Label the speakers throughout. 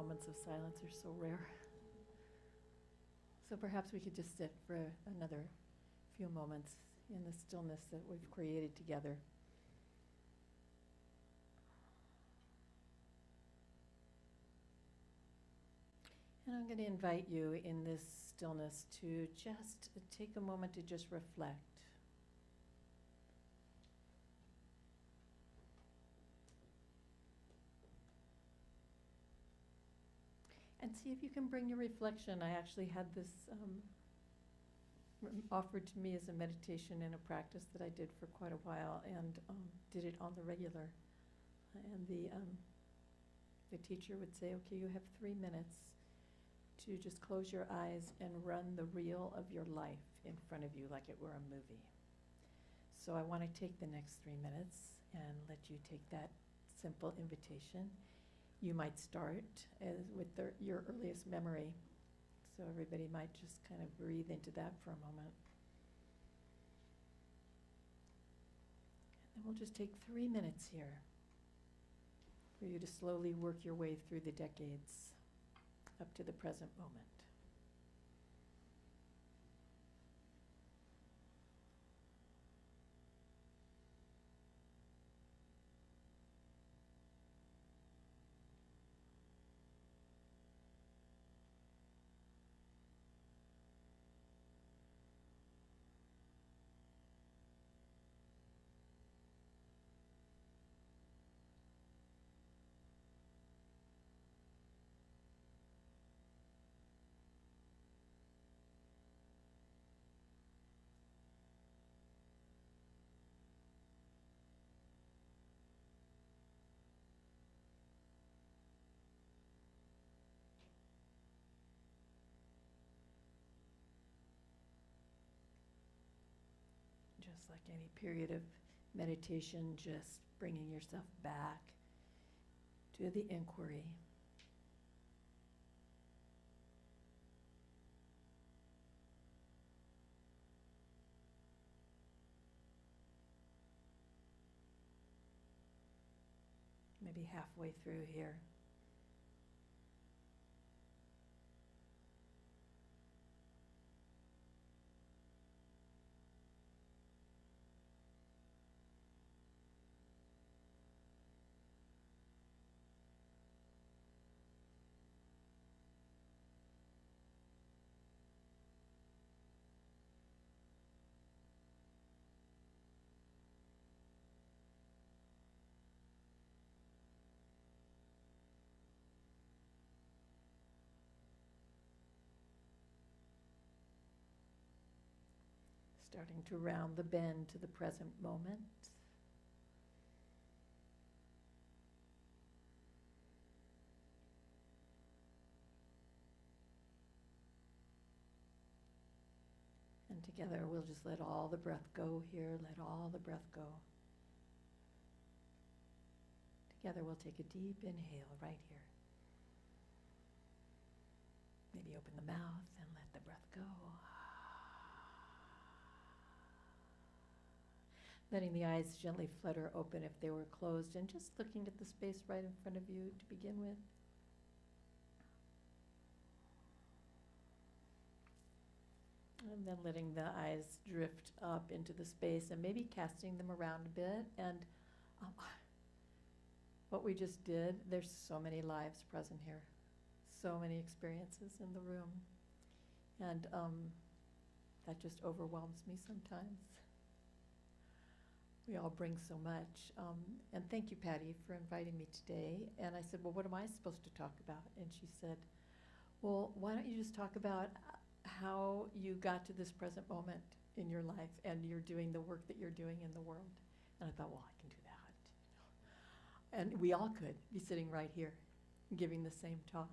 Speaker 1: moments of silence are so rare. So perhaps we could just sit for another few moments in the stillness that we've created together. And I'm going to invite you in this stillness to just take a moment to just reflect. And see if you can bring your reflection. I actually had this offered to me as a meditation in a practice that I did for quite a while, and did it on the regular. And the teacher would say, okay, you have 3 minutes to just close your eyes and run the reel of your life in front of you like it were a movie. So I want to take the next 3 minutes and let you take that simple invitation. You might start with your earliest memory. So everybody might just kind of breathe into that for a moment. And then we'll just take 3 minutes here for you to slowly work your way through the decades up to the present moment. Just like any period of meditation, just bringing yourself back to the inquiry. Maybe halfway through here. Starting to round the bend to the present moment. And together we'll just let all the breath go here, let all the breath go. Together we'll take a deep inhale right here. Maybe open the mouth and let the breath go. Letting the eyes gently flutter open if they were closed, and just looking at the space right in front of you to begin with. And then letting the eyes drift up into the space and maybe casting them around a bit. And what we just did, there's so many lives present here, so many experiences in the room. And that just overwhelms me sometimes. We all bring so much. And thank you, Patty, for inviting me today. And I said, well, what am I supposed to talk about? And she said, well, why don't you just talk about how you got to this present moment in your life and you're doing the work that you're doing in the world. And I thought, well, I can do that. And we all could be sitting right here giving the same talk.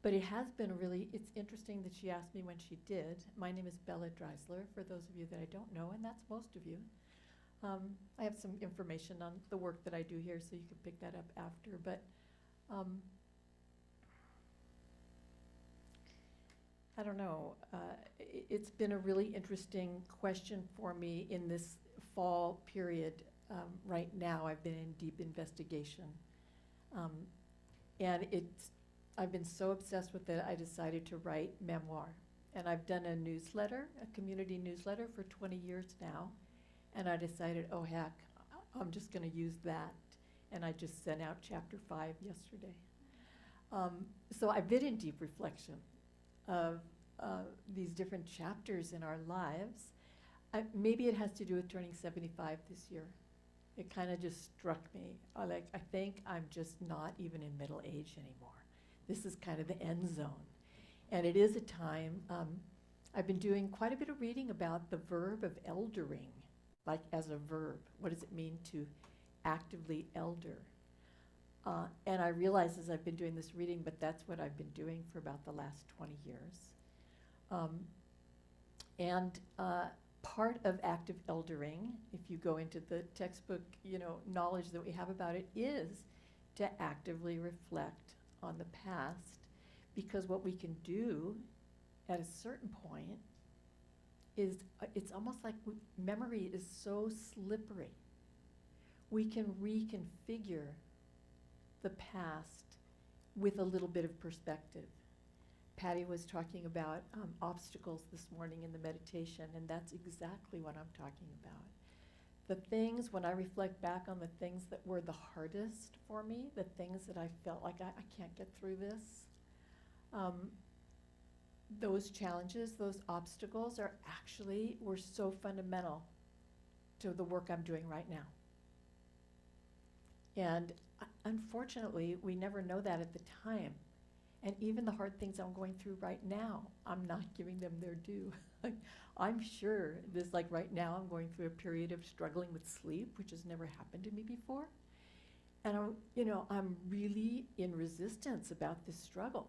Speaker 1: But it has been really, it's interesting that she asked me when she did. My name is Bella Dreizler, for those of you that I don't know, and that's most of you. I have some information on the work that I do here, so you can pick that up after. But I don't know. It's been a really interesting question for me in this fall period. Right now, I've been in deep investigation. And it's I've been so obsessed with it, I decided to write memoir. And I've done a newsletter, a community newsletter for 20 years now. And I decided, oh heck, I'm just going to use that. And I just sent out chapter 5 yesterday. So I've been in deep reflection of these different chapters in our lives. Maybe it has to do with turning 75 this year. It kind of just struck me. I think I'm just not even in middle age anymore. This is kind of the end zone. And it is a time, I've been doing quite a bit of reading about the verb of eldering, like as a verb. What does it mean to actively elder? And I realize as I've been doing this reading, but that's what I've been doing for about the last 20 years. Part of active eldering, if you go into the textbook, knowledge that we have about it, is to actively reflect on the past, because what we can do at a certain point is, it's almost like memory is so slippery. We can reconfigure the past with a little bit of perspective. Patty was talking about obstacles this morning in the meditation, and that's exactly what I'm talking about. The things, when I reflect back on the things that were the hardest for me, the things that I felt like I can't get through this, those challenges, those obstacles were so fundamental to the work I'm doing right now. And unfortunately, we never know that at the time. And even the hard things I'm going through right now, I'm not giving them their due. I'm sure right now, I'm going through a period of struggling with sleep, which has never happened to me before. And I'm really in resistance about this struggle.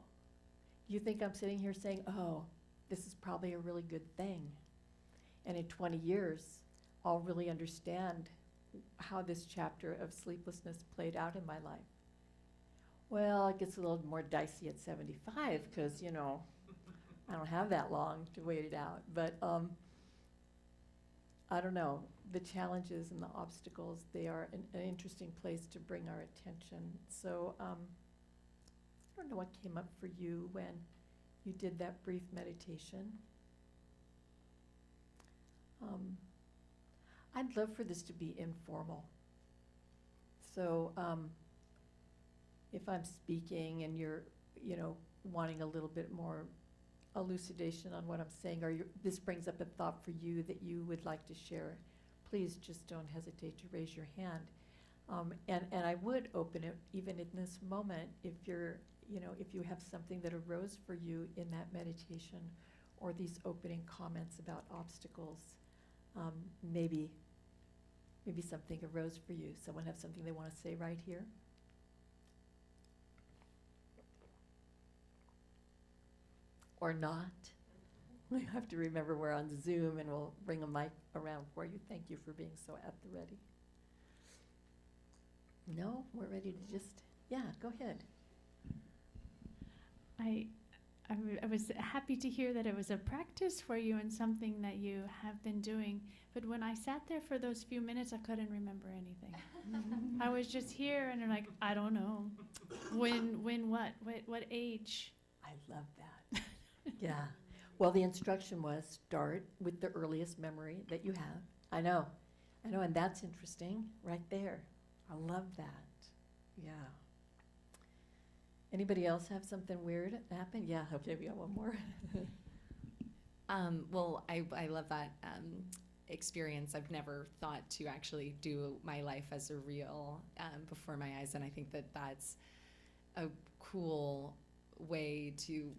Speaker 1: You think I'm sitting here saying, oh, this is probably a really good thing. And in 20 years, I'll really understand how this chapter of sleeplessness played out in my life. Well, it gets a little more dicey at 75 because, I don't have that long to wait it out. But I don't know. The challenges and the obstacles, they are an interesting place to bring our attention. So I don't know what came up for you when you did that brief meditation. I'd love for this to be informal. So if I'm speaking and you're, wanting a little bit more elucidation on what I'm saying, or this brings up a thought for you that you would like to share, please just don't hesitate to raise your hand. And I would open it even in this moment if if you have something that arose for you in that meditation, or these opening comments about obstacles. Maybe something arose for you. Someone have something they want to say right here? Or not? We have to remember we're on Zoom, and we'll bring a mic around for you. Thank you for being so at the ready. No? We're ready to just, go ahead.
Speaker 2: I was happy to hear that it was a practice for you and something that you have been doing. But when I sat there for those few minutes, I couldn't remember anything. I was just here, and I'm like, I don't know. When what age?
Speaker 1: I love that. Yeah. Well, the instruction was start with the earliest memory that you have. I know, and that's interesting right there. I love that. Yeah. Anybody else have something weird happen? Yeah, okay, we got one more.
Speaker 3: Well, I love that experience. I've never thought to actually do my life as a reel before my eyes, and I think that that's a cool way to,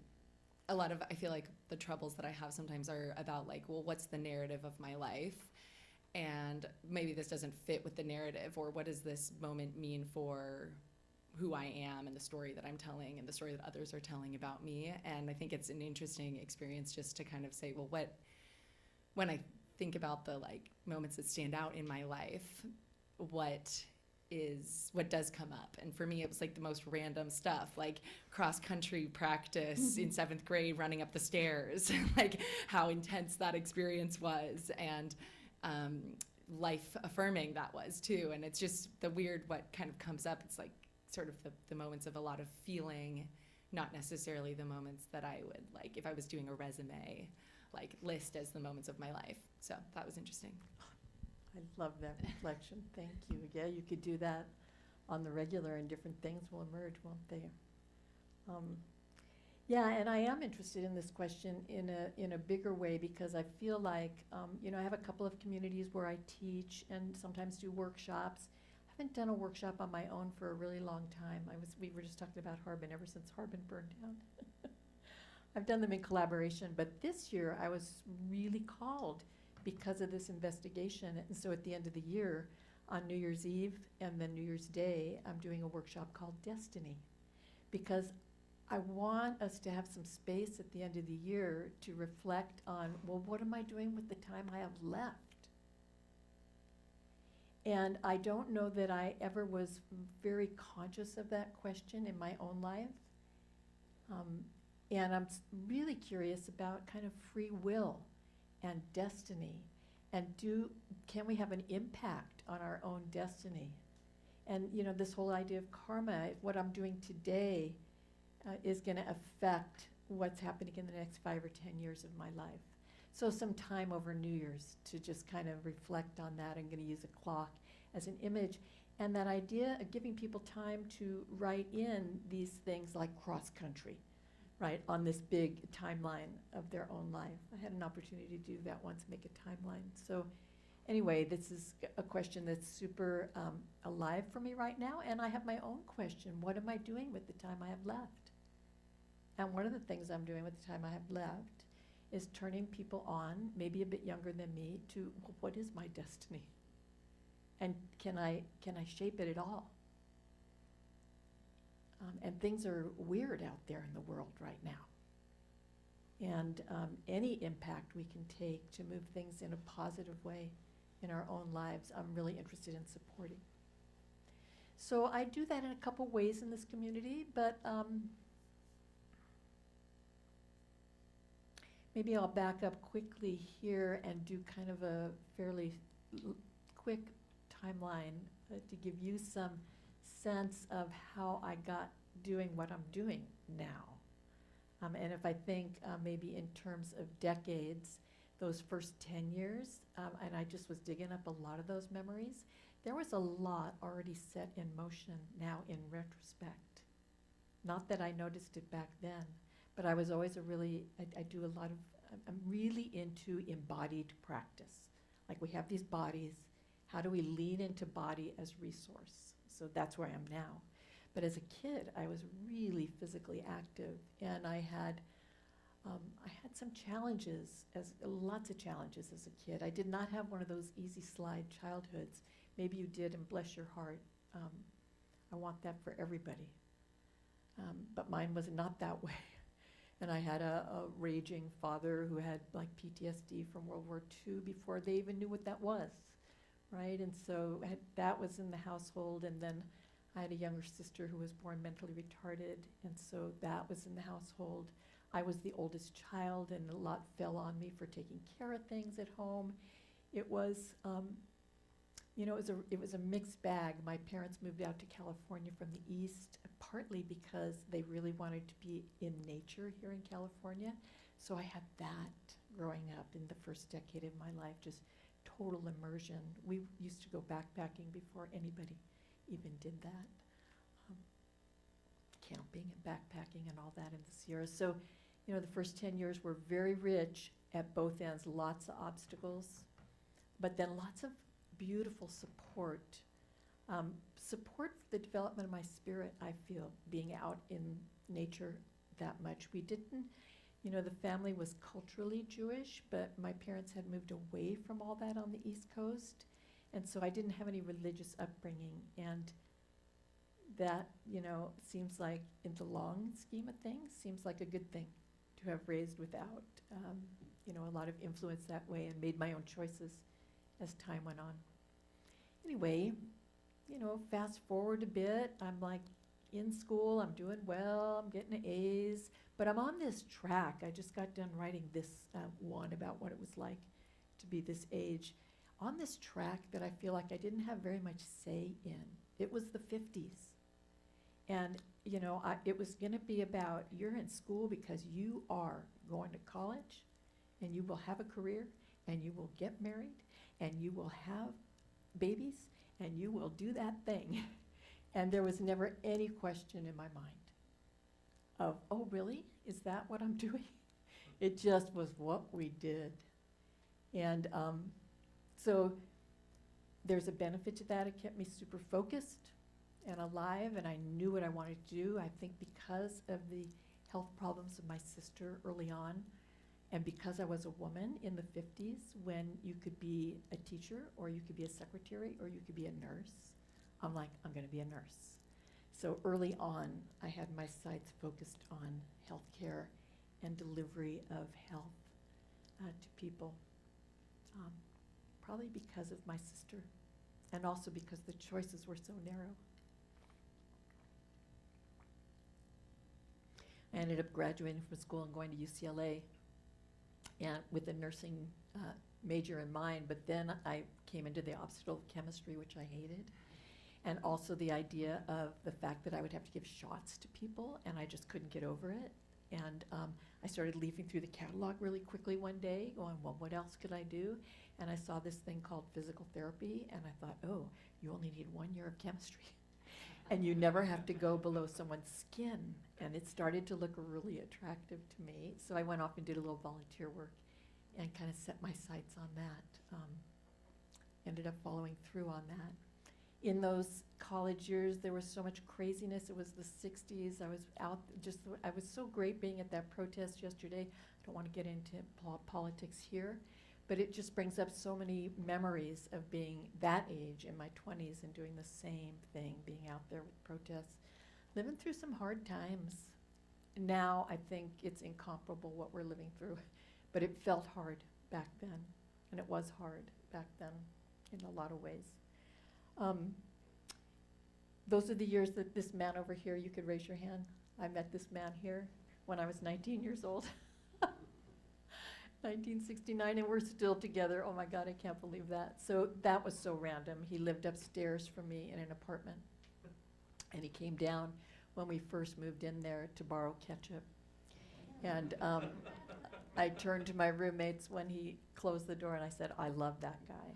Speaker 3: I feel like the troubles that I have sometimes are about what's the narrative of my life? And maybe this doesn't fit with the narrative, or what does this moment mean for who I am and the story that I'm telling and the story that others are telling about me. And I think it's an interesting experience just to kind of say, well, when I think about the moments that stand out in my life, what does come up? And for me, it was the most random stuff, like cross-country practice in 7th grade, running up the stairs, how intense that experience was, and life affirming that was too. And it's just the weird what kind of comes up. It's sort of the moments of a lot of feeling, not necessarily the moments that I would, like, if I was doing a resume, like, list as the moments of my life. So that was interesting.
Speaker 1: I love that reflection. Thank you. Yeah, you could do that on the regular, and different things will emerge, won't they? Yeah, and I am interested in this question in a bigger way, because I feel like, I have a couple of communities where I teach and sometimes do workshops. I haven't done a workshop on my own for a really long time. We were just talking about Harbin ever since Harbin burned down. I've done them in collaboration, but this year I was really called because of this investigation. And so at the end of the year, on New Year's Eve and then New Year's Day, I'm doing a workshop called Destiny, because I want us to have some space at the end of the year to reflect on, well, what am I doing with the time I have left? And I don't know that I ever was very conscious of that question in my own life. And I'm really curious about kind of free will and destiny, and can we have an impact on our own destiny? And this whole idea of karma, what I'm doing today is going to affect what's happening in the next 5 or 10 years of my life. So some time over New Year's to just kind of reflect on that. I'm going to use a clock as an image. And that idea of giving people time to write in these things like cross country, right, on this big timeline of their own life. I had an opportunity to do that once, make a timeline. So anyway, this is a question that's super alive for me right now. And I have my own question. What am I doing with the time I have left? And one of the things I'm doing with the time I have left is turning people on, maybe a bit younger than me, to, well, what is my destiny? And can I shape it at all? And things are weird out there in the world right now. And any impact we can take to move things in a positive way in our own lives, I'm really interested in supporting. So I do that in a couple ways in this community, but maybe I'll back up quickly here and do kind of a fairly quick timeline to give you some sense of how I got doing what I'm doing now. And if I think maybe in terms of decades, those first 10 years, and I just was digging up a lot of those memories, there was a lot already set in motion now in retrospect. Not that I noticed it back then, but I was always I do a lot of, I'm really into embodied practice. Like, we have these bodies, how do we lean into body as resource? So that's where I am now. But as a kid, I was really physically active, and I had some challenges, lots of challenges as a kid. I did not have one of those easy slide childhoods. Maybe you did, and bless your heart. I want that for everybody. But mine was not that way. And I had a raging father who had like PTSD from World War II before they even knew what that was, right? And so that was in the household. And then I had a younger sister who was born mentally retarded, and so that was in the household. I was the oldest child, and a lot fell on me for taking care of things at home. It was, it was a mixed bag. My parents moved out to California from the East, partly because they really wanted to be in nature here in California. So I had that growing up in the first decade of my life, just total immersion. We used to go backpacking before anybody even did that. Camping and backpacking and all that in the Sierras. So, the first 10 years were very rich at both ends, lots of obstacles, but then lots of beautiful support. Support for the development of my spirit, I feel, being out in nature that much. We didn't, the family was culturally Jewish, but my parents had moved away from all that on the East Coast, and so I didn't have any religious upbringing. And that, seems like, in the long scheme of things, seems like a good thing to have raised without, a lot of influence that way, and made my own choices as time went on. Anyway, fast forward a bit, I'm like in school, I'm doing well, I'm getting A's, but I'm on this track. I just got done writing this one about what it was like to be this age, on this track that I feel like I didn't have very much say in. It was the 50s. And you know, it was going to be about you're in school because you are going to college and you will have a career and you will get married and you will have babies and you will do that thing. And there was never any question in my mind of, oh, really? Is that what I'm doing? It just was what we did. And so there's a benefit to that. It kept me super focused and alive, and I knew what I wanted to do. I think because of the health problems of my sister early on, and because I was a woman in the 50s when you could be a teacher or you could be a secretary or you could be a nurse, I'm like, I'm going to be a nurse. So early on, I had my sights focused on healthcare and delivery of health to people, probably because of my sister, and also because the choices were so narrow. I ended up graduating from school and going to UCLA and with a nursing major in mind, but then I came into the optional of chemistry, which I hated, and also the idea of the fact that I would have to give shots to people, and I just couldn't get over it. And I started leafing through the catalog really quickly one day, going, well, what else could I do? And I saw this thing called physical therapy, and I thought, oh, you only need 1 year of chemistry. And you never have to go below someone's skin. And it started to look really attractive to me. So I went off and did a little volunteer work and kind of set my sights on that. Ended up following through on that. In those college years, there was so much craziness. It was the 60s. I was out, I was so great being at that protest yesterday. I don't want to get into politics here, but it just brings up so many memories of being that age in my 20s and doing the same thing, being out there with protests, living through some hard times. Now I think it's incomparable what we're living through, but it felt hard back then, and it was hard back then in a lot of ways. Those are the years that this man over here, you could raise your hand. I met this man here when I was 19 years old. 1969, and we're still together. Oh my God, I can't believe that. So that was so random. He lived upstairs from me in an apartment, and he came down when we first moved in there to borrow ketchup. And I turned to my roommates when he closed the door, and I said, I love that guy.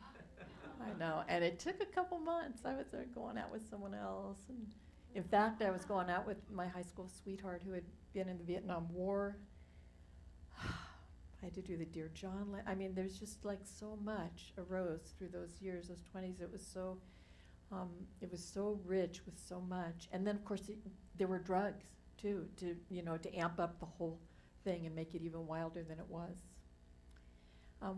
Speaker 1: I know, and it took a couple months. I was going out with someone else, and in fact, I was going out with my high school sweetheart who had been in the Vietnam War. I had to do the Dear John. I mean, there's just like so much arose through those years, those 20s. It was so rich with so much, and then of course there were drugs too, to amp up the whole thing and make it even wilder than it was.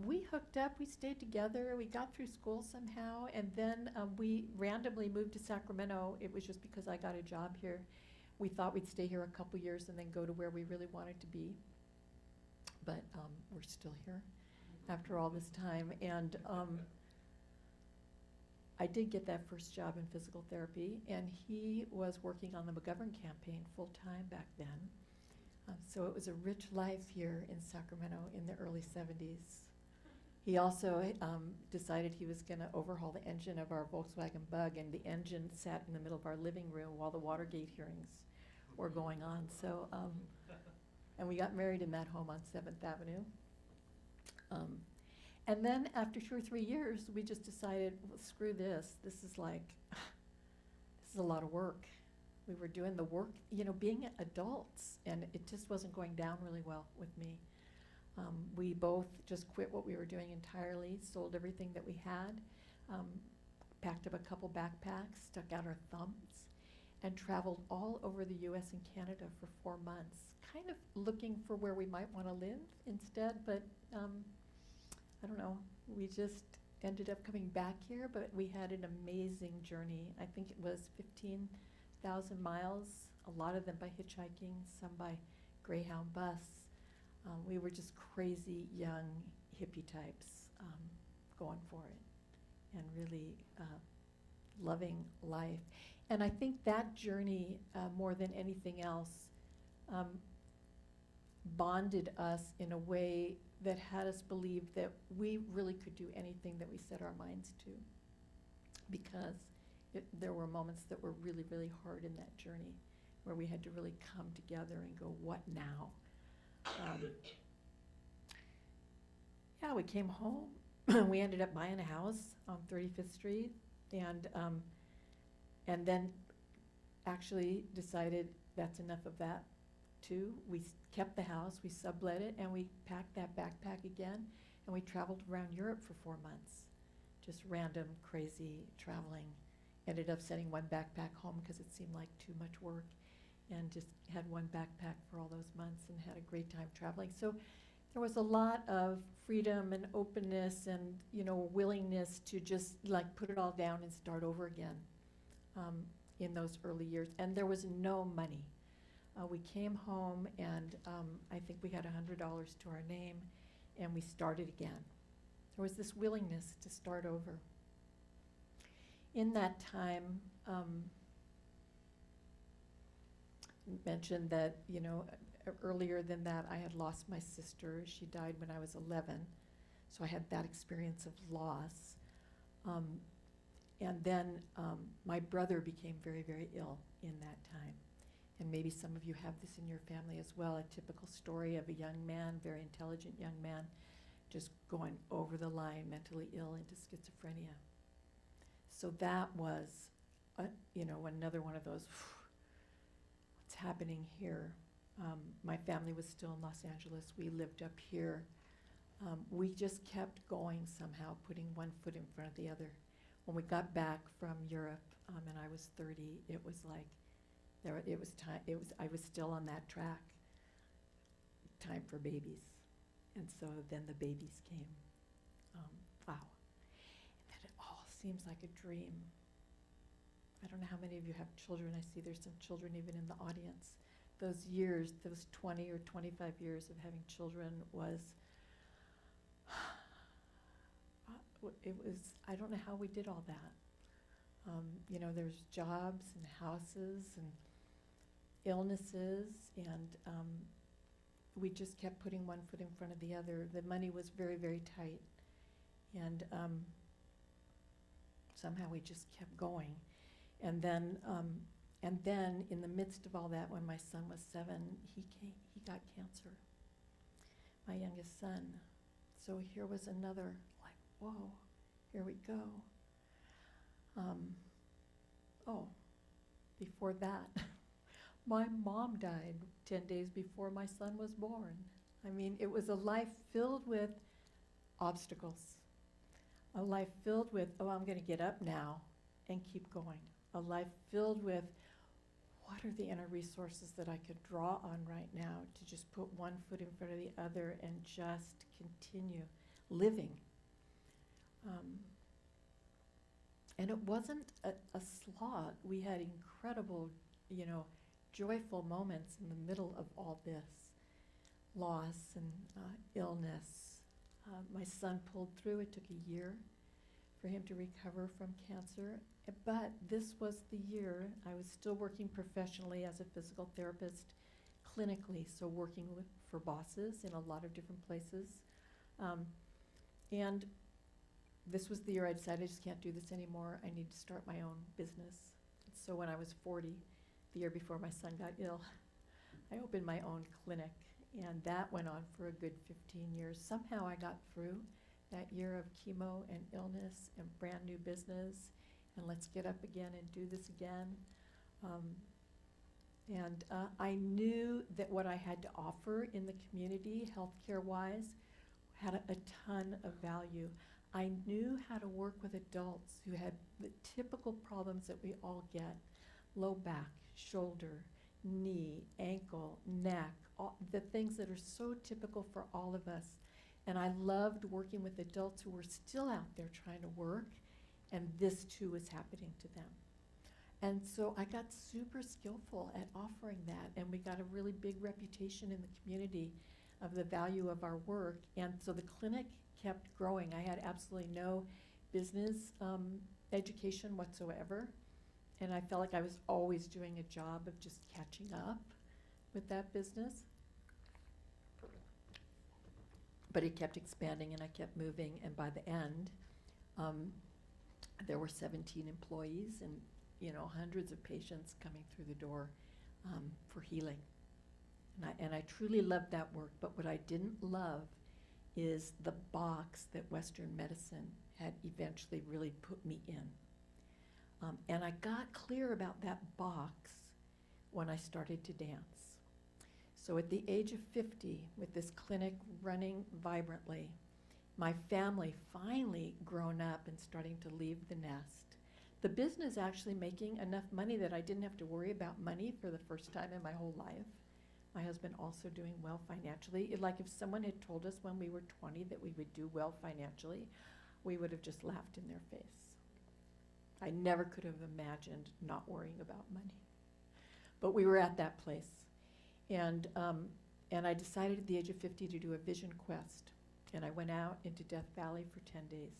Speaker 1: We hooked up, we stayed together, we got through school somehow, and then we randomly moved to Sacramento. It was just because I got a job here. We thought we'd stay here a couple years and then go to where we really wanted to be. But we're still here after all this time. And I did get that first job in physical therapy, and he was working on the McGovern campaign full-time back then. So it was a rich life here in Sacramento in the early 70s. He also decided he was going to overhaul the engine of our Volkswagen Bug, and the engine sat in the middle of our living room while the Watergate hearings were going on. So, and we got married in that home on 7th Avenue. And then after 2 or 3 years, we just decided, well, screw this. This is a lot of work. We were doing the work, being adults, and it just wasn't going down really well with me. We both just quit what we were doing entirely, sold everything that we had, packed up a couple backpacks, stuck out our thumbs, and traveled all over the US and Canada for 4 months, kind of looking for where we might want to live instead, but I don't know, we just ended up coming back here, but we had an amazing journey. I think it was 15,000 miles, a lot of them by hitchhiking, some by Greyhound bus. We were just crazy young hippie types going for it and really loving life. And I think that journey, more than anything else, bonded us in a way that had us believe that we really could do anything that we set our minds to, because there were moments that were really, really hard in that journey. where we had to really come together and go, what now? Yeah, we came home. We ended up buying a house on 35th Street, and then actually decided that's enough of that too. We kept the house, we sublet it, and we packed that backpack again, and we traveled around Europe for 4 months. Just random, crazy traveling. Ended up sending one backpack home because it seemed like too much work, and just had one backpack for all those months and had a great time traveling. So there was a lot of freedom and openness and, you know, willingness to just like put it all down and start over again in those early years. And there was no money. We came home, and I think we had $100 to our name, and we started again. There was this willingness to start over. In that time, mentioned that, you know, earlier than that, I had lost my sister. She died when I was 11, so I had that experience of loss. And then my brother became very, very ill in that time. And maybe some of you have this in your family as well, a typical story of a young man, very intelligent young man, just going over the line, mentally ill, into schizophrenia. So that was, you know, another one of those, what's happening here? My family was still in Los Angeles. We lived up here. We just kept going somehow, putting one foot in front of the other. When we got back from Europe, and I was 30, it was like, it was time. I was still on that track. Time for babies, and so then the babies came. Wow, and then it all seems like a dream. I don't know how many of you have children. I see there's some children even in the audience. Those years, those 20 or 25 years of having children was, it was, I don't know how we did all that. You know, there's jobs and houses and illnesses, and we just kept putting one foot in front of the other. The money was very, very tight, and somehow we just kept going. And then in the midst of all that, when my son was 7, he got cancer, my youngest son. So here was another, like, whoa, here we go. Oh, before that, my mom died 10 days before my son was born. I mean, it was a life filled with obstacles, a life filled with, oh, I'm going to get up now and keep going, a life filled with, what are the inner resources that I could draw on right now to just put one foot in front of the other and just continue living. And it wasn't a slog. We had incredible, you know, joyful moments in the middle of all this loss and illness. My son pulled through. It took a year for him to recover from cancer. But this was the year I was still working professionally as a physical therapist, clinically, so working for bosses in a lot of different places. And this was the year I decided I just can't do this anymore. I need to start my own business. So when I was 40, the year before my son got ill, I opened my own clinic, and that went on for a good 15 years. Somehow I got through that year of chemo and illness and brand new business, and let's get up again and do this again. I knew that what I had to offer in the community, healthcare-wise, had a ton of value. I knew how to work with adults who had the typical problems that we all get: low back, shoulder, knee, ankle, neck, all the things that are so typical for all of us. And I loved working with adults who were still out there trying to work, and this too was happening to them. And so I got super skillful at offering that, and we got a really big reputation in the community of the value of our work. And so the clinic kept growing. I had absolutely no business education whatsoever, and I felt like I was always doing a job of just catching up with that business. But it kept expanding, and I kept moving, and by the end, there were 17 employees and, you know, hundreds of patients coming through the door. for healing. And I truly loved that work, but what I didn't love is the box that Western medicine had eventually really put me in. And I got clear about that box when I started to dance. So at the age of 50, with this clinic running vibrantly, my family finally grown up and starting to leave the nest. The business actually making enough money that I didn't have to worry about money for the first time in my whole life. My husband also doing well financially. Like if someone had told us when we were 20 that we would do well financially, we would have just laughed in their face. I never could have imagined not worrying about money. But we were at that place. And I decided at the age of 50 to do a vision quest. And I went out into Death Valley for 10 days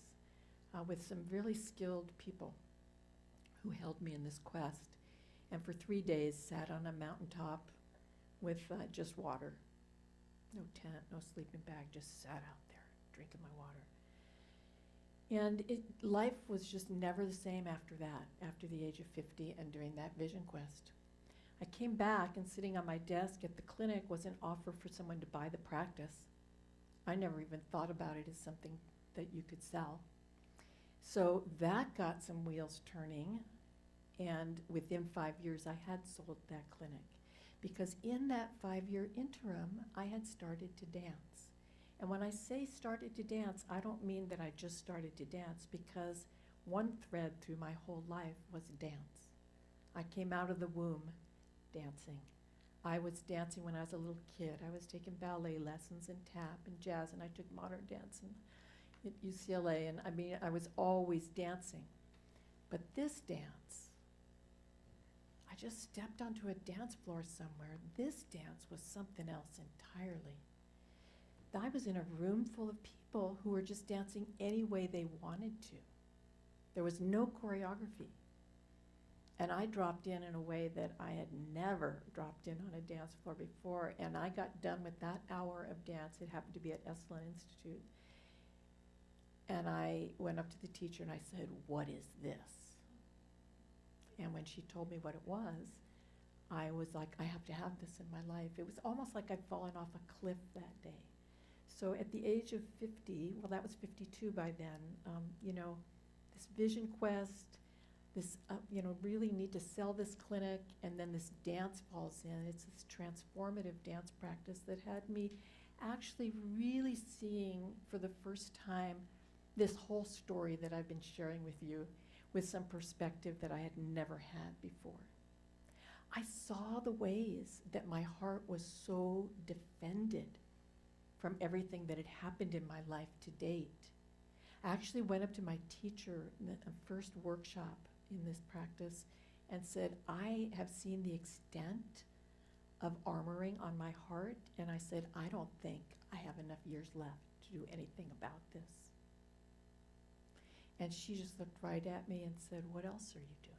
Speaker 1: with some really skilled people who held me in this quest. And for 3 days sat on a mountaintop with just water. No tent, no sleeping bag, just sat out there drinking my water. And life was just never the same after that, after the age of 50 and during that vision quest. I came back and sitting on my desk at the clinic was an offer for someone to buy the practice. I never even thought about it as something that you could sell. So that got some wheels turning, and within 5 years I had sold that clinic. Because in that 5-year interim, I had started to dance. And when I say started to dance, I don't mean that I just started to dance, because one thread through my whole life was dance. I came out of the womb dancing. I was dancing when I was a little kid. I was taking ballet lessons and tap and jazz, and I took modern dance at UCLA, and I mean, I was always dancing. But this dance, I just stepped onto a dance floor somewhere. This dance was something else entirely. I was in a room full of people who were just dancing any way they wanted to. There was no choreography. And I dropped in a way that I had never dropped in on a dance floor before. And I got done with that hour of dance. It happened to be at Esalen Institute. And I went up to the teacher and I said, "What is this?" And when she told me what it was, I was like, I have to have this in my life. It was almost like I'd fallen off a cliff that day. So at the age of 50, well, that was 52 by then, this vision quest, this, really need to sell this clinic, and then this dance falls in. It's this transformative dance practice that had me actually really seeing for the first time this whole story that I've been sharing with you with some perspective that I had never had before. I saw the ways that my heart was so defended from everything that had happened in my life to date. I actually went up to my teacher in the first workshop in this practice and said, I have seen the extent of armoring on my heart, and I said, I don't think I have enough years left to do anything about this. And she just looked right at me and said, what else are you doing?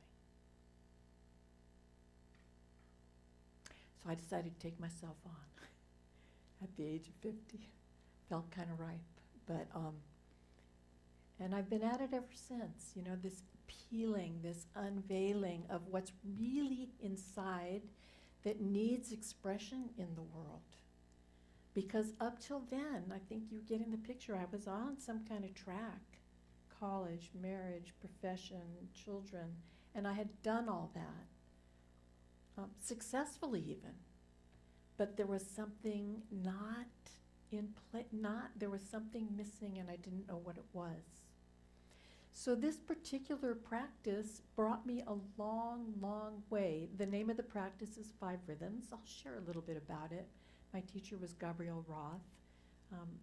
Speaker 1: So I decided to take myself on at the age of 50. Felt kind of ripe, but, and I've been at it ever since, this peeling, this unveiling of what's really inside that needs expression in the world. Because up till then, I think you're getting the picture, I was on some kind of track, college, marriage, profession, children, and I had done all that, successfully even. But there was something not in play, there was something missing, and I didn't know what it was. So this particular practice brought me a long, long way. The name of the practice is Five Rhythms. I'll share a little bit about it. My teacher was Gabrielle Roth.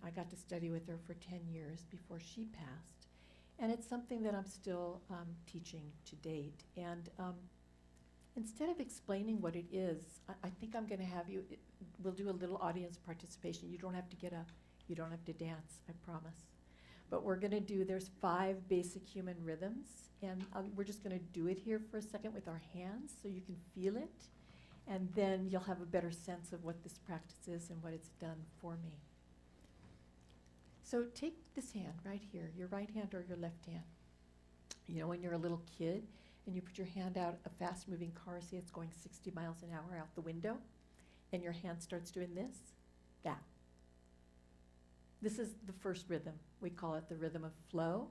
Speaker 1: I got to study with her for 10 years before she passed. And it's something that I'm still teaching to date. And instead of explaining what it is, I think I'm going to have you, we'll do a little audience participation. You don't have to get up. You don't have to dance, I promise. But we're going to do, there's 5 basic human rhythms. And we're just going to do it here for a second with our hands so you can feel it. And then you'll have a better sense of what this practice is and what it's done for me. So take this hand right here, your right hand or your left hand. When you're a little kid and you put your hand out a fast-moving car, say it's going 60 miles an hour out the window, and your hand starts doing this, that. This is the first rhythm. We call it the rhythm of flow.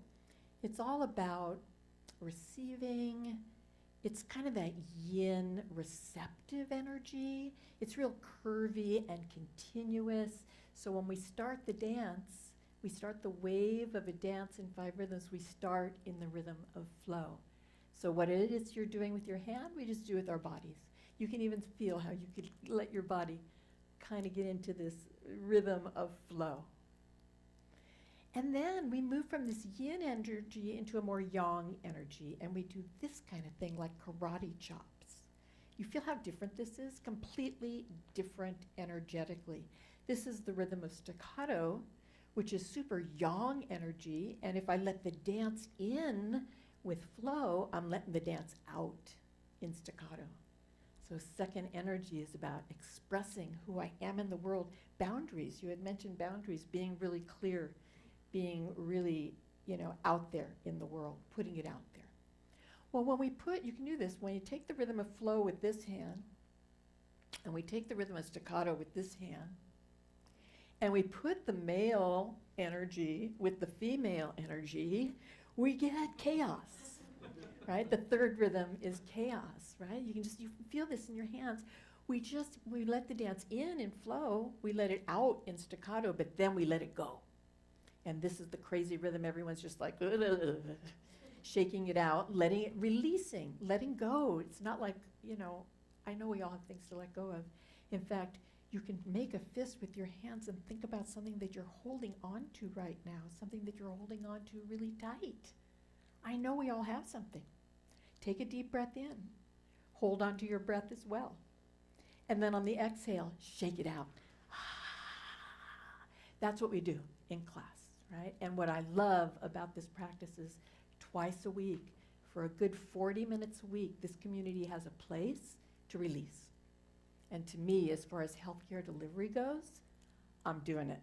Speaker 1: It's all about receiving. It's kind of that yin receptive energy. It's real curvy and continuous. So when we start the dance, we start the wave of a dance in 5 rhythms, we start in the rhythm of flow. So what it is you're doing with your hand, we just do with our bodies. You can even feel how you could let your body kind of get into this rhythm of flow. And then we move from this yin energy into a more yang energy, and we do this kind of thing like karate chops. You feel how different this is? Completely different energetically. This is the rhythm of staccato, which is super yang energy, and if I let the dance in with flow, I'm letting the dance out in staccato. So second energy is about expressing who I am in the world. Boundaries, you had mentioned boundaries, being really clear, being really, out there in the world, putting it out there. Well, when we you can do this, when you take the rhythm of flow with this hand, and we take the rhythm of staccato with this hand, and we put the male energy with the female energy, we get chaos, right? The third rhythm is chaos, right? You can feel this in your hands. We let the dance in flow, we let it out in staccato, but then we let it go. And this is the crazy rhythm. Everyone's just like, shaking it out, releasing, letting go. It's not like, I know we all have things to let go of. In fact, you can make a fist with your hands and think about something that you're holding on to right now, something that you're holding on to really tight. I know we all have something. Take a deep breath in. Hold on to your breath as well. And then on the exhale, shake it out. That's what we do in class. Right? And what I love about this practice is twice a week, for a good 40 minutes a week, this community has a place to release. And to me, as far as healthcare delivery goes, I'm doing it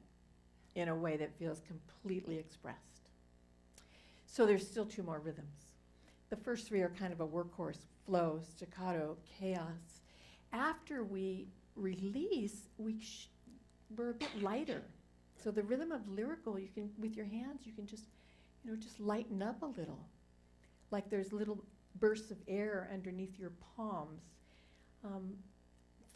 Speaker 1: in a way that feels completely expressed. So there's still 2 more rhythms. The first 3 are kind of a workhorse: flow, staccato, chaos. After we release, we're a bit lighter. So the rhythm of lyrical, you can, with your hands, you can just lighten up a little. Like there's little bursts of air underneath your palms.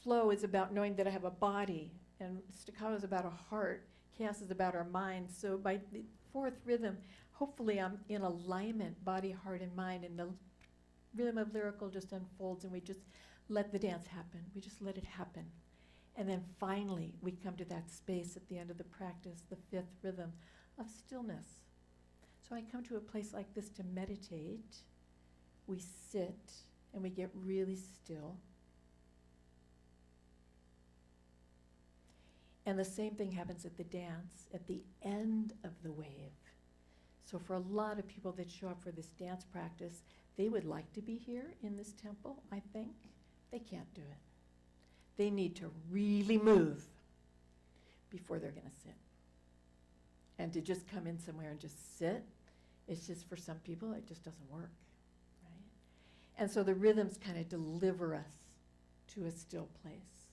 Speaker 1: Flow is about knowing that I have a body, and staccato is about a heart. Chaos is about our mind. So by the 4th rhythm, hopefully I'm in alignment, body, heart, and mind, and the rhythm of lyrical just unfolds, and we just let the dance happen. We just let it happen. And then finally, we come to that space at the end of the practice, the 5th rhythm of stillness. So I come to a place like this to meditate. We sit and we get really still. And the same thing happens at the dance, at the end of the wave. So for a lot of people that show up for this dance practice, they would like to be here in this temple, I think. They can't do it. They need to really move before they're going to sit. And to just come in somewhere and just sit, it's just, for some people, it just doesn't work, right? And so the rhythms kind of deliver us to a still place.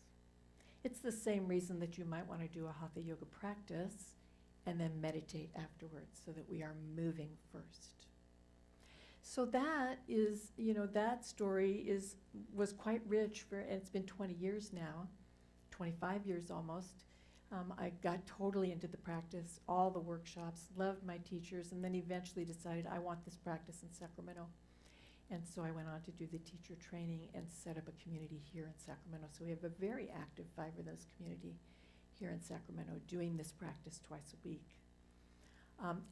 Speaker 1: It's the same reason that you might want to do a hatha yoga practice and then meditate afterwards, so that we are moving first. So that is, that story was quite rich and it's been 20 years now, 25 years almost. I got totally into the practice, all the workshops, loved my teachers, and then eventually decided I want this practice in Sacramento. And so I went on to do the teacher training and set up a community here in Sacramento. So we have a very active 5 Rhythms community here in Sacramento doing this practice twice a week.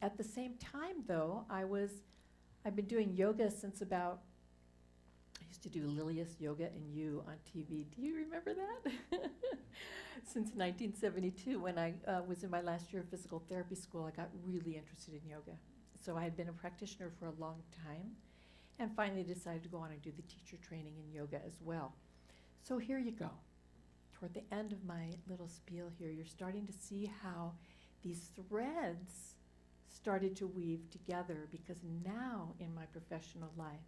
Speaker 1: At the same time, though, I've been doing yoga since I used to do Lilius Yoga and You on TV. Do you remember that? Since 1972, when I was in my last year of physical therapy school, I got really interested in yoga. So I had been a practitioner for a long time, and finally decided to go on and do the teacher training in yoga as well. So here you go. Toward the end of my little spiel here, you're starting to see how these threads started to weave together, because now in my professional life,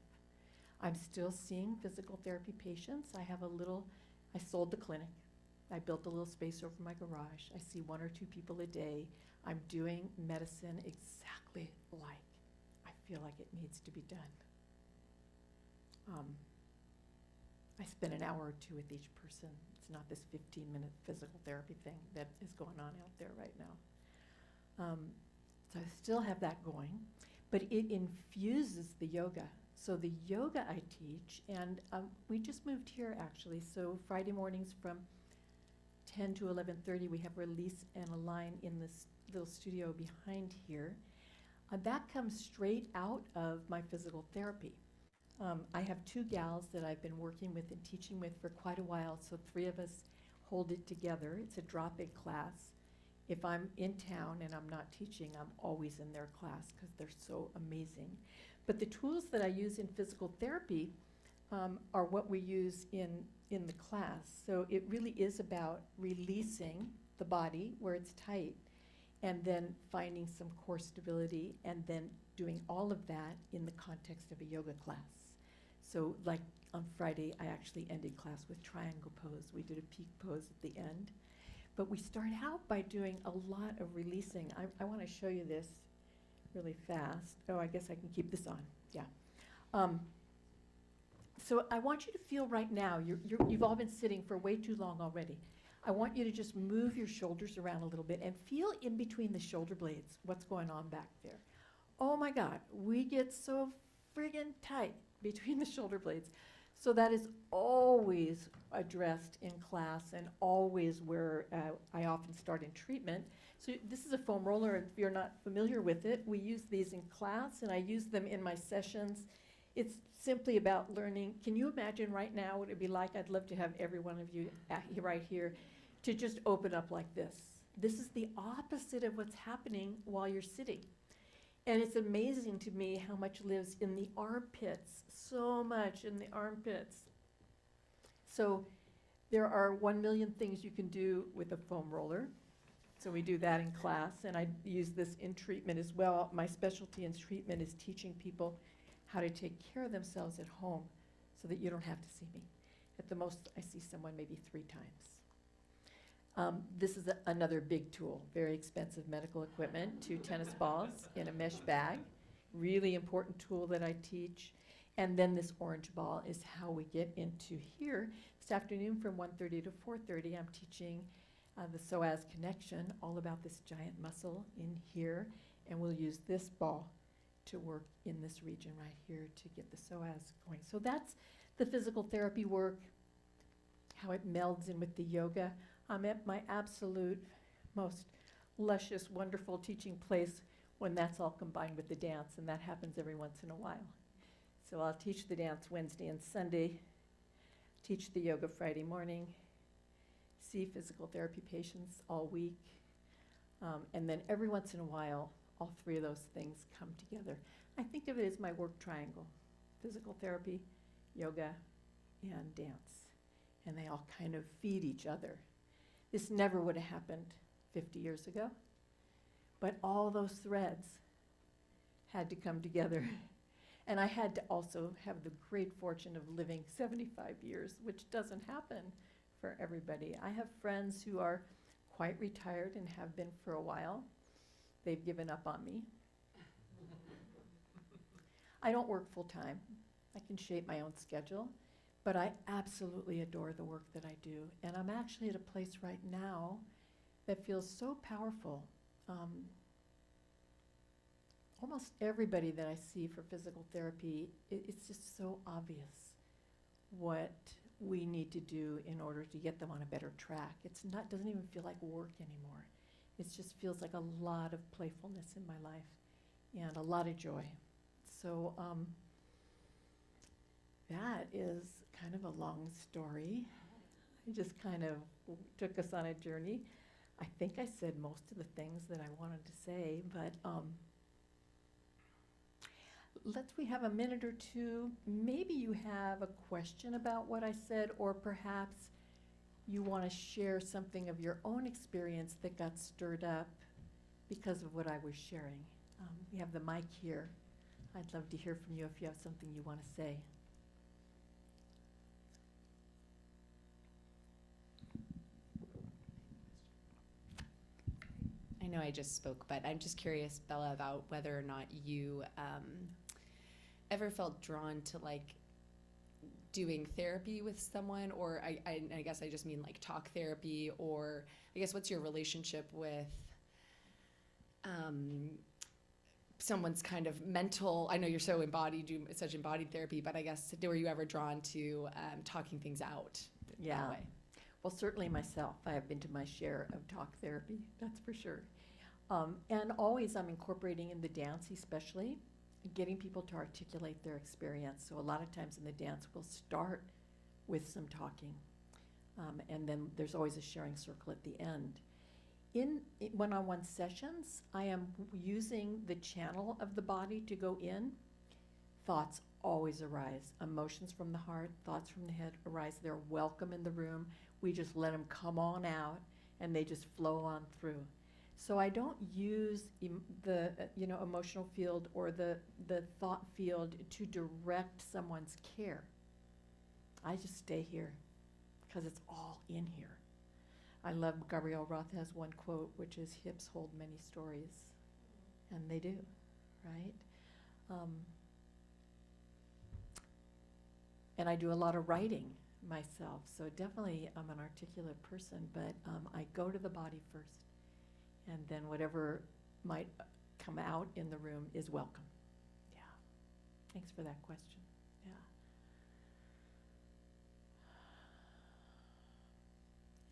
Speaker 1: I'm still seeing physical therapy patients. I sold the clinic. I built a little space over my garage. I see 1 or 2 people a day. I'm doing medicine exactly like I feel like it needs to be done. I spend an hour or 2 with each person. It's not this 15-minute physical therapy thing that is going on out there right now. So I still have that going, but it infuses the yoga. So the yoga I teach, and we just moved here actually, so Friday mornings from 10 to 11:30, we have release and align in this little studio behind here. That comes straight out of my physical therapy. I have 2 gals that I've been working with and teaching with for quite a while, so 3 of us hold it together. It's a drop-in class. If I'm in town and I'm not teaching, I'm always in their class because they're so amazing. But the tools that I use in physical therapy are what we use in the class. So it really is about releasing the body where it's tight and then finding some core stability and then doing all of that in the context of a yoga class. So like on Friday, I actually ended class with triangle pose. We did a peak pose at the end. But we start out by doing a lot of releasing. I want to show you this really fast. Oh, I guess I can keep this on. Yeah. So I want you to feel right now, you've all been sitting for way too long already. I want you to just move your shoulders around a little bit and feel in between the shoulder blades what's going on back there. Oh my God, we get so friggin' tight between the shoulder blades. So that is always addressed in class and always where I often start in treatment. So this is a foam roller. If you're not familiar with it, we use these in class and I use them in my sessions. It's simply about learning. Can you imagine right now what it'd be like? I'd love to have every one of you right here to just open up like this. This is the opposite of what's happening while you're sitting. And it's amazing to me how much lives in the armpits, so much in the armpits. So there are 1 million things you can do with a foam roller. So we do that in class, and I use this in treatment as well. My specialty in treatment is teaching people how to take care of themselves at home so that you don't have to see me. At the most, I see someone maybe 3 times. This is another big tool, very expensive medical equipment, 2 tennis balls in a mesh bag, really important tool that I teach. And then this orange ball is how we get into here. This afternoon from 1:30 to 4:30, I'm teaching the psoas connection, all about this giant muscle in here. And we'll use this ball to work in this region right here to get the psoas going. So that's the physical therapy work, how it melds in with the yoga. I'm at my absolute most luscious, wonderful teaching place when that's all combined with the dance, and that happens every once in a while. So I'll teach the dance Wednesday and Sunday, teach the yoga Friday morning, see physical therapy patients all week, and then every once in a while, all 3 of those things come together. I think of it as my work triangle, physical therapy, yoga, and dance, and they all kind of feed each other. This never would have happened 50 years ago, but all those threads had to come together. And I had to also have the great fortune of living 75 years, which doesn't happen for everybody. I have friends who are quite retired and have been for a while. They've given up on me. I don't work full time. I can shape my own schedule. But I absolutely adore the work that I do. And I'm actually at a place right now that feels so powerful. Almost everybody that I see for physical therapy, it's just so obvious what we need to do in order to get them on a better track. Doesn't even feel like work anymore. It just feels like a lot of playfulness in my life and a lot of joy. So that is kind of a long story. I just kind of took us on a journey. I think I said most of the things that I wanted to say, but we have a minute or 2. Maybe you have a question about what I said, or perhaps you want to share something of your own experience that got stirred up because of what I was sharing. We have the mic here. I'd love to hear from you if you have something you want to say.
Speaker 3: know I just spoke, but I'm just curious, Bella, about whether or not you ever felt drawn to like doing therapy with someone, or I guess I just mean like talk therapy, or I guess what's your relationship with someone's kind of mental, I know you're so embodied, do such embodied therapy, but I guess were you ever drawn to talking things out that way?
Speaker 1: Well, certainly myself. I have been to my share of talk therapy, that's for sure. And always I'm incorporating in the dance, especially, getting people to articulate their experience. So a lot of times in the dance, we'll start with some talking. And then there's always a sharing circle at the end. In one-on-one sessions, I am using the channel of the body to go in. Thoughts always arise. Emotions from the heart, thoughts from the head arise. They're welcome in the room. We just let them come on out, and they just flow on through. So I don't use the emotional field or the thought field to direct someone's care. I just stay here because it's all in here. I love Gabrielle Roth has one quote, which is, hips hold many stories. And they do, right? And I do a lot of writing myself. So definitely I'm an articulate person, but I go to the body first. And then whatever might come out in the room is welcome. Yeah. Thanks for that question. Yeah.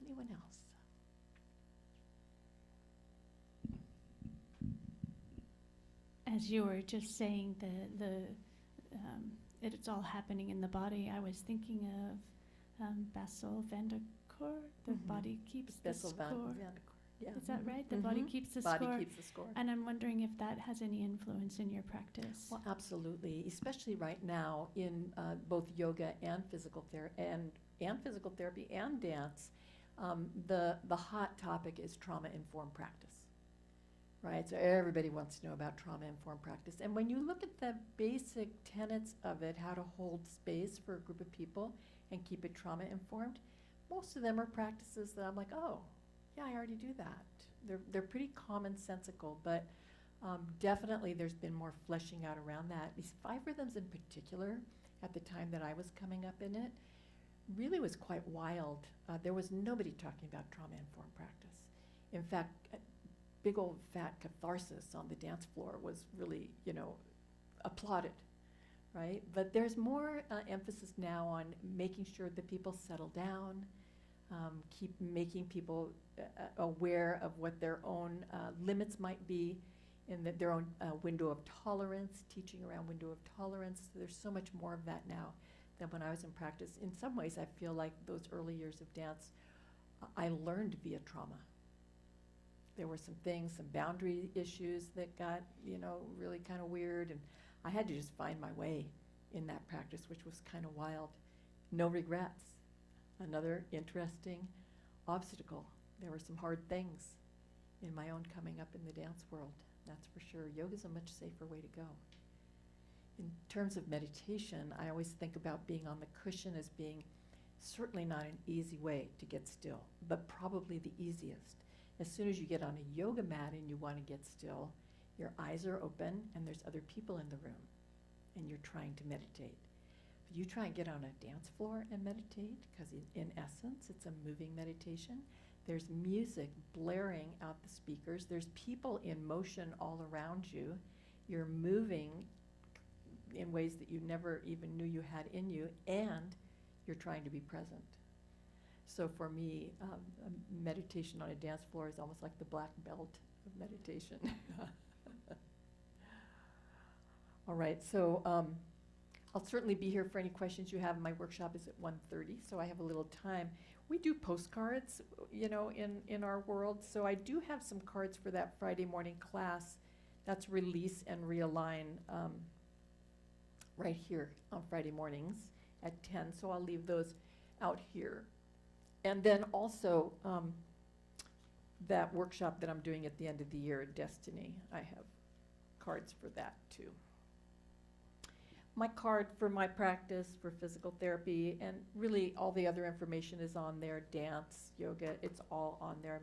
Speaker 1: Anyone else?
Speaker 2: As you were just saying, it's all happening in the body, I was thinking of Bessel van der Kolk, the body keeps the
Speaker 1: Bessel
Speaker 2: score.
Speaker 1: van der Kolk. Yeah.
Speaker 2: Is that right? The body keeps the
Speaker 1: Body
Speaker 2: score.
Speaker 1: keeps the score.
Speaker 2: And I'm wondering if that has any influence in your practice.
Speaker 1: Well, absolutely, especially right now in both yoga and physical therapy and physical therapy and dance. The hot topic is trauma-informed practice, right? So everybody wants to know about trauma-informed practice. And when you look at the basic tenets of it, how to hold space for a group of people and keep it trauma-informed, most of them are practices that I'm like, oh, yeah, I already do that. They're pretty commonsensical, but definitely there's been more fleshing out around that. These 5 rhythms in particular, at the time that I was coming up in it, really was quite wild. There was nobody talking about trauma-informed practice. In fact, big old fat catharsis on the dance floor was really, applauded, right? But there's more emphasis now on making sure that people settle down, keep making people aware of what their own limits might be, and that their own window of tolerance, teaching around window of tolerance. So there's so much more of that now than when I was in practice. In some ways, I feel like those early years of dance, I learned via trauma. There were some things, some boundary issues that got, really kind of weird, and I had to just find my way in that practice, which was kind of wild. No regrets. Another interesting obstacle. There were some hard things in my own coming up in the dance world, that's for sure. Yoga's a much safer way to go. In terms of meditation, I always think about being on the cushion as being certainly not an easy way to get still, but probably the easiest. As soon as you get on a yoga mat and you want to get still, your eyes are open and there's other people in the room and you're trying to meditate. But you try and get on a dance floor and meditate, because in essence, it's a moving meditation. There's music blaring out the speakers. There's people in motion all around you. You're moving in ways that you never even knew you had in you, and you're trying to be present. So for me, meditation on a dance floor is almost like the black belt of meditation. All right, so I'll certainly be here for any questions you have. My workshop is at 1:30, so I have a little time. We do postcards, in our world, so I do have some cards for that Friday morning class. That's Release and Realign right here on Friday mornings at 10, so I'll leave those out here. And then also that workshop that I'm doing at the end of the year, Destiny, I have cards for that too. My card for my practice for physical therapy, and really all the other information is on there, dance, yoga, it's all on there.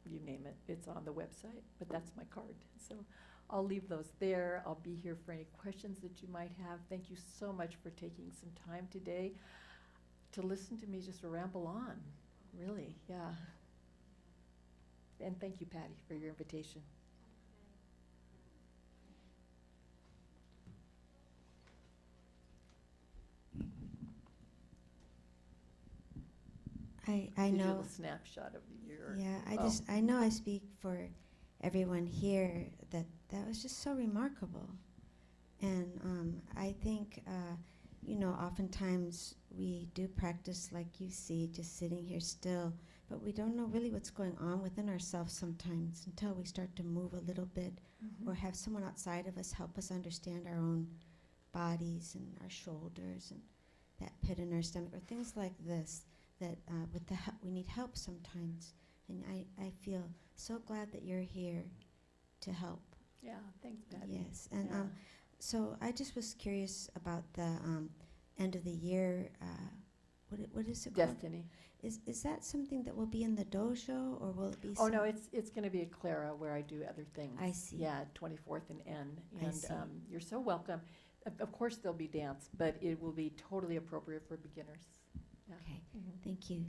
Speaker 1: you name it. It's on the website, but that's my card. So I'll leave those there. I'll be here for any questions that you might have. Thank you so much for taking some time today to listen to me just ramble on. Really, yeah. And thank you, Patty, for your invitation.
Speaker 4: I
Speaker 1: Gives you a
Speaker 4: know.
Speaker 1: little snapshot of your.
Speaker 4: Yeah,
Speaker 1: Oh.
Speaker 4: I know I speak for everyone here that that was just so remarkable. And I think, oftentimes we do practice like you see, just sitting here still, but we don't know really what's going on within ourselves sometimes until we start to move a little bit or have someone outside of us help us understand our own bodies and our shoulders and that pit in our stomach or things like this. That we need help sometimes, and I feel so glad that you're here to help.
Speaker 1: Yeah, thanks, Patty.
Speaker 4: Yes, and
Speaker 1: Yeah.
Speaker 4: so I just was curious about the end of the year. What is it called?
Speaker 1: Destiny.
Speaker 4: Is that something that will be in the dojo, or will it be?
Speaker 1: Oh, no, it's going to be at Clara where I do other things.
Speaker 4: I see.
Speaker 1: Yeah, 24th and N.
Speaker 4: I
Speaker 1: And
Speaker 4: see.
Speaker 1: you're so welcome. Of course, there'll be dance, but it will be totally appropriate for beginners. Yeah.
Speaker 4: Okay,
Speaker 1: Mhm.
Speaker 4: thank you.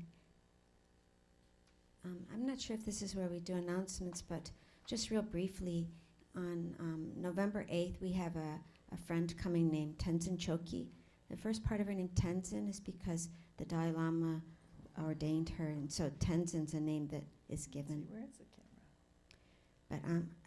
Speaker 4: I'm not sure if this is where we do announcements, but just real briefly, on November 8th, we have a friend coming named Tenzen Chokyi. The first part of her name, Tenzen, is because the Dalai Lama ordained her, and so Tenzen's a name that is
Speaker 1: Let's see,
Speaker 4: given.
Speaker 1: where is the camera?
Speaker 4: But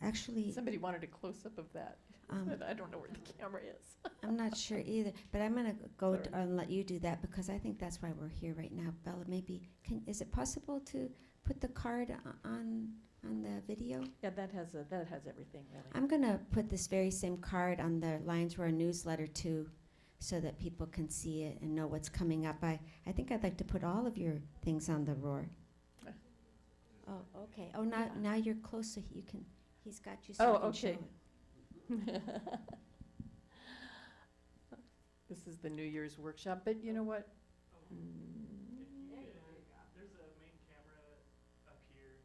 Speaker 4: actually,
Speaker 1: Somebody wanted a close-up of that,
Speaker 4: um,
Speaker 1: but I don't know where the camera is.
Speaker 4: I'm not sure either, but I'm going to go
Speaker 1: Sorry.
Speaker 4: and let you do that because I think that's why we're here right now. Bella, maybe, is it possible to put the card on the video?
Speaker 1: Yeah, that has everything, really.
Speaker 4: I'm going to put this very same card on the Lions Roar newsletter too, so that people can see it and know what's coming up. I think I'd like to put all of your things on the Roar. Oh, okay. Oh, now you're close, so you can. He's got you. So
Speaker 1: Oh,
Speaker 4: you can
Speaker 1: okay.
Speaker 4: show it.
Speaker 1: This is the New Year's workshop, but you know what?
Speaker 5: There's a main camera up here.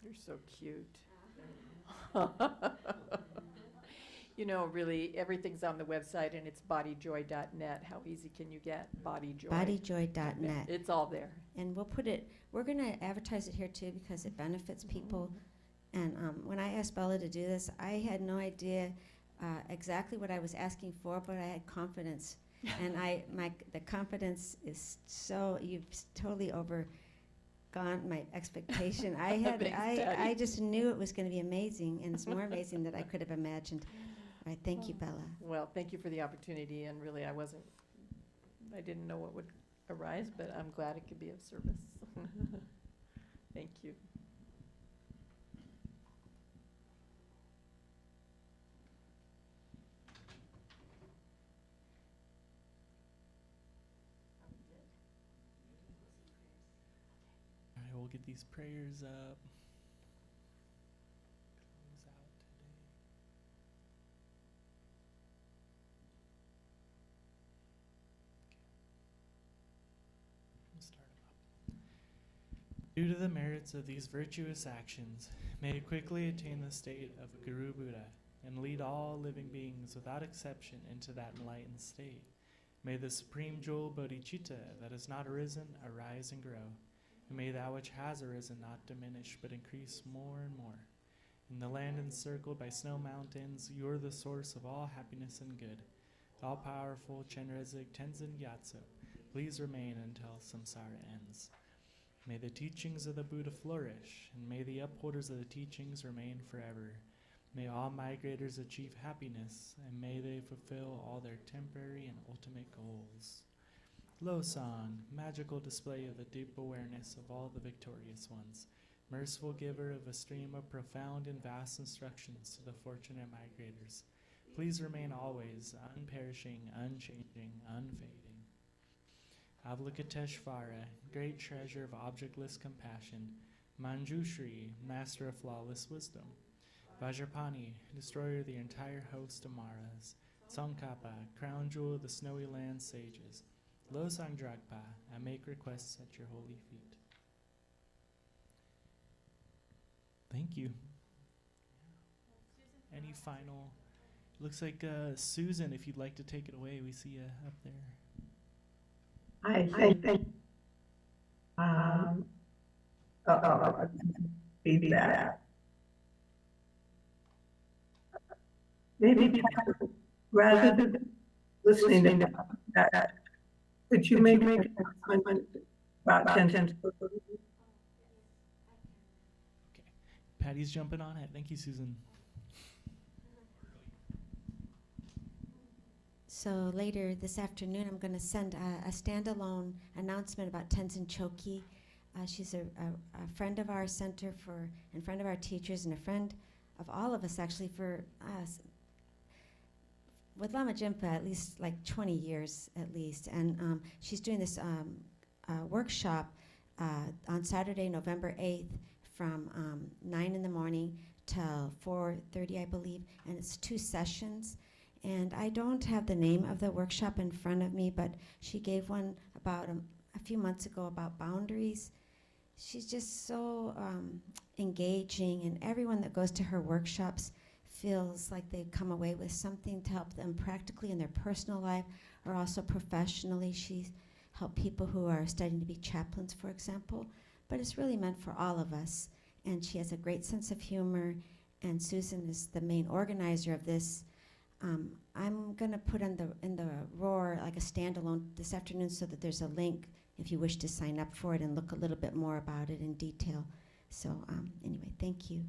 Speaker 1: You're so cute. You know, really, everything's on the website, and it's bodyjoy.net. How easy can you get? Bodyjoy.
Speaker 4: Bodyjoy.net.
Speaker 1: It's all there.
Speaker 4: And we're going to advertise it here too because it benefits people. And when I asked Bella to do this, I had no idea exactly what I was asking for, but I had confidence. And the confidence is you've totally overgone my expectation.
Speaker 1: Thanks,
Speaker 4: I
Speaker 1: Patty.
Speaker 4: just knew it was going to be amazing, and it's more amazing than I could have imagined. All right, thank you, Bella.
Speaker 1: Well, thank you for the opportunity, and really, I didn't know what would arise, but I'm glad it could be of service. Thank you.
Speaker 5: All right, we'll get these prayers up. Close out today. We'll start 'em up. Due to the merits of these virtuous actions, may you quickly attain the state of Guru Buddha and lead all living beings without exception into that enlightened state. May the supreme jewel bodhicitta that has not arisen arise and grow. And may that which has arisen not diminish, but increase more and more. In the land encircled by snow mountains, you are the source of all happiness and good. All-powerful Chenrezig Tenzen Gyatso, please remain until samsara ends. May the teachings of the Buddha flourish, and may the upholders of the teachings remain forever. May all migrators achieve happiness, and may they fulfill all their temporary and ultimate goals. Lo-san, magical display of the deep awareness of all the victorious ones, merciful giver of a stream of profound and vast instructions to the fortunate migrators, please remain always unperishing, unchanging, unfading. Avalokiteshvara, great treasure of objectless compassion, Manjushri, master of flawless wisdom, Vajrapani, destroyer of the entire host of Maras, Tsongkhapa, crown jewel of the snowy land sages, Losang Dragpa, I make requests at your holy feet. Thank you. Any final? Looks like Susan, if you'd like to take it away, we see you up there.
Speaker 6: I think feedback. Maybe rather than listening to that, could you make an announcement about Tenzen?
Speaker 5: Okay. Patty's jumping on it. Thank you, Susan.
Speaker 4: So later this afternoon, I'm going to send a standalone announcement about Tenzen Chokyi. She's a friend of our center and friend of our teachers and a friend of all of us, actually, for us. With Lama Jimpa, at least like 20 years at least. And she's doing this workshop on Saturday, November 8th from 9 in the morning till 4:30, I believe. And it's 2 sessions. And I don't have the name of the workshop in front of me, but she gave one about a few months ago about boundaries. She's just so engaging, and everyone that goes to her workshops feels like they come away with something to help them practically in their personal life or also professionally. She's helped people who are studying to be chaplains, for example, but it's really meant for all of us. And she has a great sense of humor, and Susan is the main organizer of this. I'm going to put in the Roar like a standalone this afternoon so that there's a link if you wish to sign up for it and look a little bit more about it in detail. So anyway, thank you.